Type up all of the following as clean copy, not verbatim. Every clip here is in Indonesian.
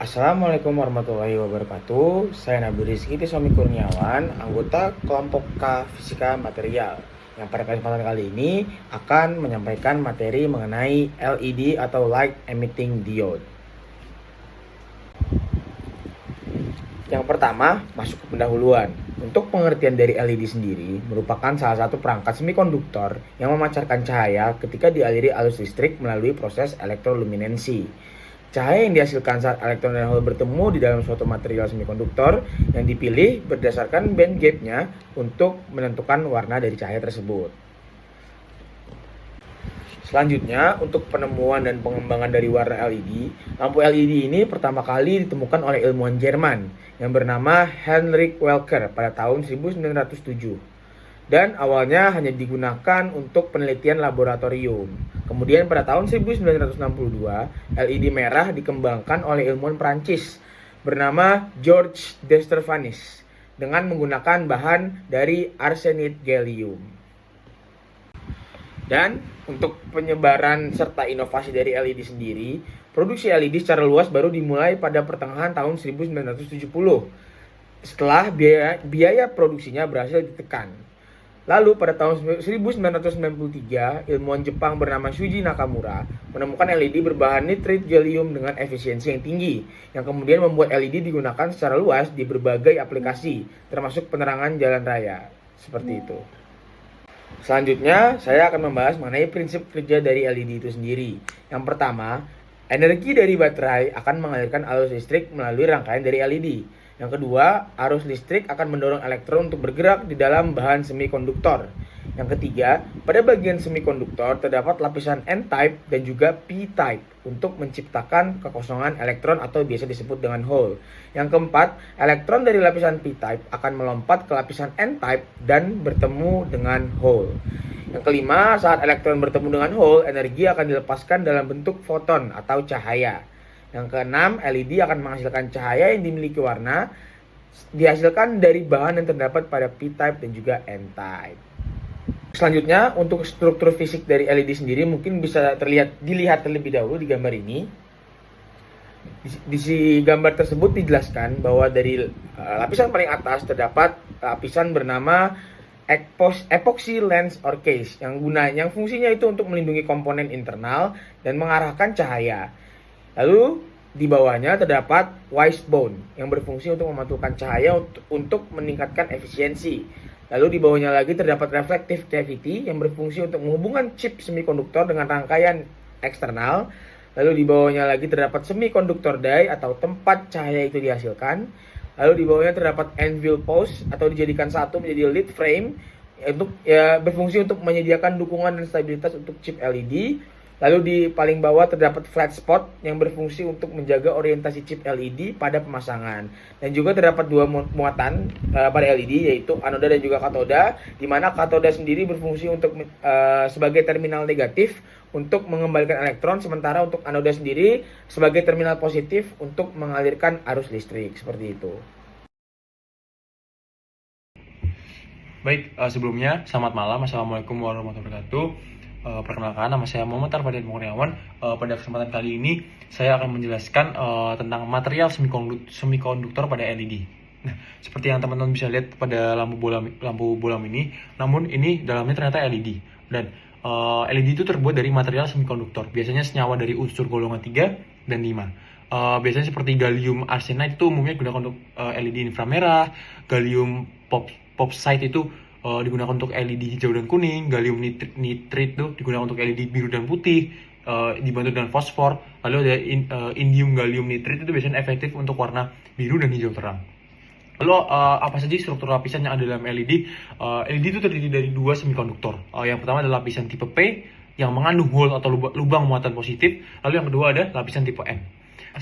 Assalamualaikum warahmatullahi wabarakatuh. Saya Nabil Rizky Tiswami Kurniawan, anggota kelompok K Fisika Material, yang pada kesempatan kali ini akan menyampaikan materi mengenai LED atau Light Emitting Diode. Yang pertama, masuk ke pendahuluan. Untuk pengertian dari LED sendiri, merupakan salah satu perangkat semikonduktor yang memancarkan cahaya ketika dialiri arus listrik melalui proses elektroluminensi. Cahaya yang dihasilkan saat elektron dan hole bertemu di dalam suatu material semikonduktor yang dipilih berdasarkan band gap-nya untuk menentukan warna dari cahaya tersebut. Selanjutnya, untuk penemuan dan pengembangan dari warna LED, lampu LED ini pertama kali ditemukan oleh ilmuwan Jerman yang bernama Heinrich Welcker pada tahun 1907. Dan awalnya hanya digunakan untuk penelitian laboratorium. Kemudian pada tahun 1962, LED merah dikembangkan oleh ilmuwan Prancis bernama Georges Destervanis dengan menggunakan bahan dari arsenid gallium. Dan untuk penyebaran serta inovasi dari LED sendiri, produksi LED secara luas baru dimulai pada pertengahan tahun 1970 setelah biaya produksinya berhasil ditekan. Lalu pada tahun 1993, ilmuwan Jepang bernama Shuji Nakamura menemukan LED berbahan nitrit gallium dengan efisiensi yang tinggi, yang kemudian membuat LED digunakan secara luas di berbagai aplikasi, termasuk penerangan jalan raya. Seperti itu. Selanjutnya, saya akan membahas mengenai prinsip kerja dari LED itu sendiri. Yang pertama, energi dari baterai akan mengalirkan arus listrik melalui rangkaian dari LED. Yang kedua, arus listrik akan mendorong elektron untuk bergerak di dalam bahan semikonduktor. Yang ketiga, pada bagian semikonduktor terdapat lapisan N-type dan juga P-type untuk menciptakan kekosongan elektron atau biasa disebut dengan hole. Yang keempat, elektron dari lapisan P-type akan melompat ke lapisan N-type dan bertemu dengan hole. Yang kelima, saat elektron bertemu dengan hole, energi akan dilepaskan dalam bentuk foton atau cahaya. Yang keenam, LED akan menghasilkan cahaya yang dimiliki warna dihasilkan dari bahan yang terdapat pada P-type dan juga N-type. Selanjutnya, untuk struktur fisik dari LED sendiri mungkin bisa dilihat terlebih dahulu di gambar ini. Di gambar tersebut dijelaskan bahwa dari lapisan paling atas terdapat lapisan bernama epoxy lens or case yang fungsinya itu untuk melindungi komponen internal dan mengarahkan cahaya. Lalu di bawahnya terdapat wishbone yang berfungsi untuk memantulkan cahaya untuk meningkatkan efisiensi. Lalu di bawahnya lagi terdapat reflective cavity yang berfungsi untuk menghubungkan chip semikonduktor dengan rangkaian eksternal. Lalu di bawahnya lagi terdapat semikonduktor die atau tempat cahaya itu dihasilkan. Lalu di bawahnya terdapat anvil post atau dijadikan satu menjadi lead frame untuk berfungsi untuk menyediakan dukungan dan stabilitas untuk chip LED. Lalu di paling bawah terdapat flat spot yang berfungsi untuk menjaga orientasi chip LED pada pemasangan. Dan juga terdapat dua muatan pada LED, yaitu anoda dan juga katoda, di mana katoda sendiri berfungsi untuk sebagai terminal negatif untuk mengembalikan elektron, sementara untuk anoda sendiri sebagai terminal positif untuk mengalirkan arus listrik. Seperti itu. Baik, sebelumnya selamat malam. Assalamualaikum warahmatullahi wabarakatuh. Perkenalkan, nama saya Muhammad Arfadin Kurniawan. Pada kesempatan kali ini saya akan menjelaskan tentang material semikonduktor pada LED. Nah, seperti yang teman-teman bisa lihat pada lampu bolam ini, namun ini dalamnya ternyata LED. Dan LED itu terbuat dari material semikonduktor. Biasanya senyawa dari unsur golongan 3 dan 5. Biasanya seperti gallium arsenide itu umumnya digunakan untuk LED inframerah, gallium bauxite itu digunakan untuk LED hijau dan kuning, gallium nitrit itu digunakan untuk LED biru dan putih, dibantu dengan fosfor. Lalu ada indium gallium nitrit itu biasanya efektif untuk warna biru dan hijau terang. Lalu apa saja struktur lapisan yang ada dalam LED? LED itu terdiri dari dua semikonduktor. Yang pertama adalah lapisan tipe P yang mengandung hole atau lubang muatan positif. Lalu yang kedua ada lapisan tipe N.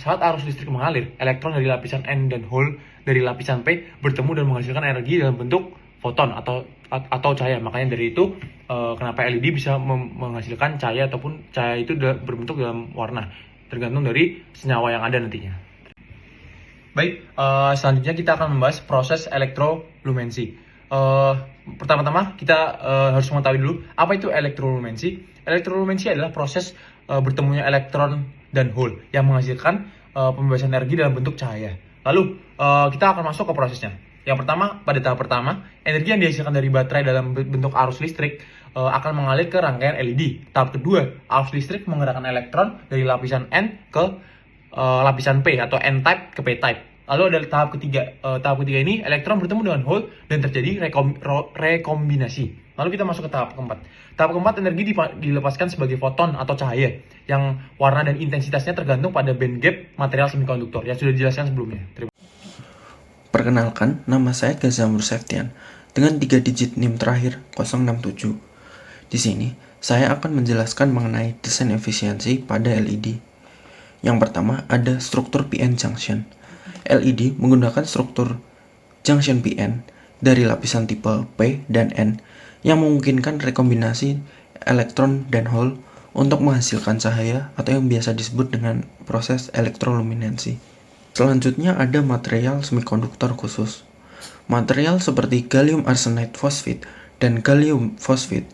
Saat arus listrik mengalir, elektron dari lapisan N dan hole dari lapisan P bertemu dan menghasilkan energi dalam bentuk foton atau cahaya. Makanya dari itu kenapa LED bisa menghasilkan cahaya ataupun cahaya itu berbentuk dalam warna, tergantung dari senyawa yang ada nantinya. Baik, selanjutnya kita akan membahas proses elektrolumensi. Pertama-tama kita harus mengetahui dulu apa itu elektrolumensi. Elektrolumensi adalah proses bertemunya elektron dan hole yang menghasilkan pembebasan energi dalam bentuk cahaya. Lalu kita akan masuk ke prosesnya. Yang pertama, pada tahap pertama, energi yang dihasilkan dari baterai dalam bentuk arus listrik akan mengalir ke rangkaian LED. Tahap kedua, arus listrik menggerakkan elektron dari lapisan N ke lapisan P atau N-type ke P-type. Lalu ada tahap ketiga. Tahap ketiga ini elektron bertemu dengan hole dan terjadi rekombinasi. Lalu kita masuk ke tahap keempat. Tahap keempat, energi dilepaskan sebagai foton atau cahaya yang warna dan intensitasnya tergantung pada band gap material semikonduktor yang sudah dijelaskan sebelumnya. Perkenalkan, nama saya Gazamur Septian dengan 3 digit NIM terakhir 067. Di sini, saya akan menjelaskan mengenai desain efisiensi pada LED. Yang pertama ada struktur PN junction. LED menggunakan struktur junction PN dari lapisan tipe P dan N yang memungkinkan rekombinasi elektron dan hole untuk menghasilkan cahaya atau yang biasa disebut dengan proses elektroluminensi. Selanjutnya ada material semikonduktor khusus. Material seperti gallium arsenide phosphide dan gallium phosphide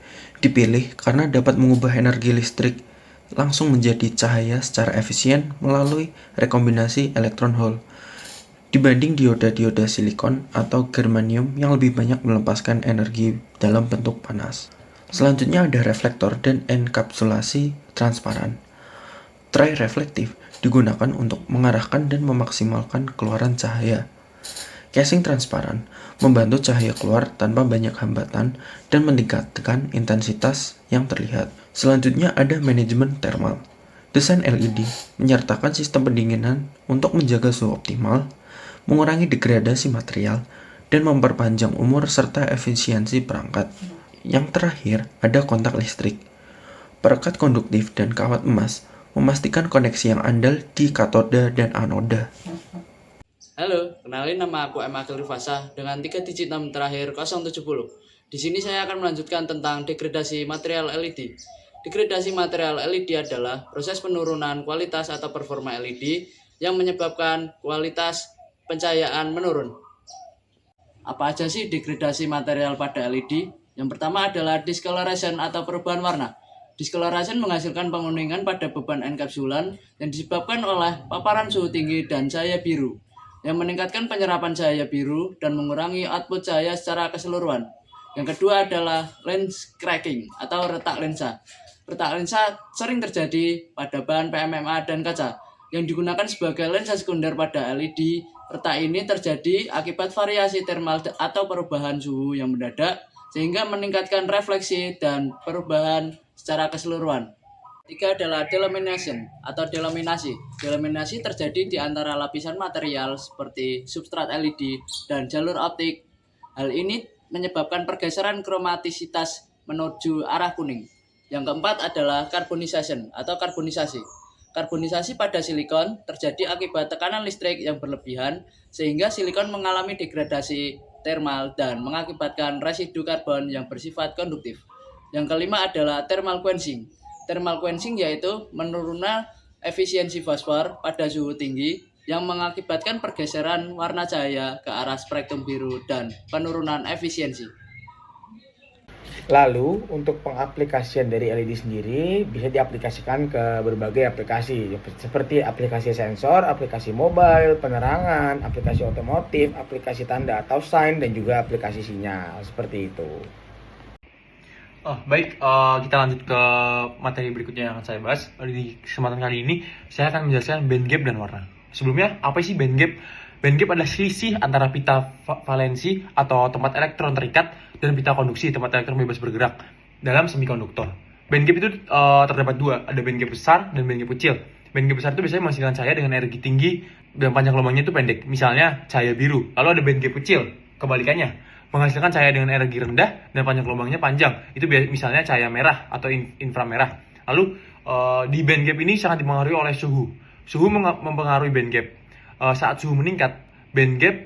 dipilih karena dapat mengubah energi listrik langsung menjadi cahaya secara efisien melalui rekombinasi elektron hole dibanding dioda-dioda silikon atau germanium yang lebih banyak melepaskan energi dalam bentuk panas. Selanjutnya ada reflektor dan enkapsulasi transparan. Trireflektif digunakan untuk mengarahkan dan memaksimalkan keluaran cahaya. Casing transparan membantu cahaya keluar tanpa banyak hambatan dan meningkatkan intensitas yang terlihat. Selanjutnya ada manajemen thermal. Desain LED menyertakan sistem pendinginan untuk menjaga suhu optimal, mengurangi degradasi material, dan memperpanjang umur serta efisiensi perangkat. Yang terakhir ada kontak listrik. Perekat konduktif dan kawat emas memastikan koneksi yang andal di katoda dan anoda. Halo, kenalin nama aku M. Akil Rifasah dengan 3 digit NIM terakhir 070. Di sini saya akan melanjutkan tentang degradasi material LED. Degradasi material LED adalah proses penurunan kualitas atau performa LED yang menyebabkan kualitas pencahayaan menurun. Apa aja sih degradasi material pada LED? Yang pertama adalah discoloration atau perubahan warna. Discoloration menghasilkan penguningan pada beban enkapsulan yang disebabkan oleh paparan suhu tinggi dan cahaya biru, yang meningkatkan penyerapan cahaya biru dan mengurangi output cahaya secara keseluruhan. Yang kedua adalah lens cracking atau retak lensa. Retak lensa sering terjadi pada bahan PMMA dan kaca yang digunakan sebagai lensa sekunder pada LED. Retak ini terjadi akibat variasi termal atau perubahan suhu yang mendadak sehingga meningkatkan refleksi dan perubahan secara keseluruhan. Tiga adalah delamination atau delaminasi. Delaminasi terjadi di antara lapisan material seperti substrat LED dan jalur optik. Hal ini menyebabkan pergeseran kromatisitas menuju arah kuning. Yang keempat adalah carbonisation atau karbonisasi. Karbonisasi pada silikon terjadi akibat tekanan listrik yang berlebihan sehingga silikon mengalami degradasi termal dan mengakibatkan residu karbon yang bersifat konduktif. Yang kelima adalah thermal quenching. Thermal quenching yaitu menurunnya efisiensi fosfor pada suhu tinggi yang mengakibatkan pergeseran warna cahaya ke arah spektrum biru dan penurunan efisiensi. Lalu untuk pengaplikasian dari LED sendiri bisa diaplikasikan ke berbagai aplikasi seperti aplikasi sensor, aplikasi mobile, penerangan, aplikasi otomotif, aplikasi tanda atau sign, dan juga aplikasi sinyal seperti itu. Baik, kita lanjut ke materi berikutnya yang akan saya bahas. Di kesempatan kali ini, saya akan menjelaskan band gap dan warna. Sebelumnya, apa sih band gap? Band gap adalah selisih antara pita valensi atau tempat elektron terikat dan pita konduksi, tempat elektron bebas bergerak dalam semikonduktor. Band gap itu terdapat dua, ada band gap besar dan band gap kecil. Band gap besar itu biasanya menghasilkan cahaya dengan energi tinggi dan panjang gelombangnya itu pendek, misalnya cahaya biru. Lalu ada band gap kecil, kebalikannya, menghasilkan cahaya dengan energi rendah dan panjang gelombangnya panjang. Itu misalnya cahaya merah atau inframerah. Lalu di band gap ini sangat dipengaruhi oleh suhu. Suhu mempengaruhi band gap. Saat suhu meningkat, band gap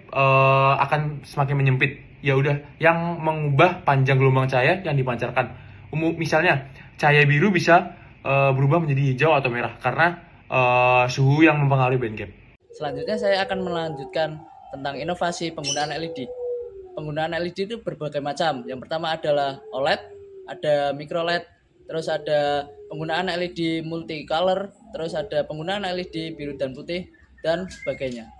akan semakin menyempit. Ya udah, yang mengubah panjang gelombang cahaya yang dipancarkan. Misalnya cahaya biru bisa berubah menjadi hijau atau merah karena suhu yang mempengaruhi band gap. Selanjutnya saya akan melanjutkan tentang inovasi penggunaan LED. Penggunaan LED itu berbagai macam. Yang pertama adalah OLED, ada micro LED, terus ada penggunaan LED multicolor, terus ada penggunaan LED biru dan putih, dan sebagainya.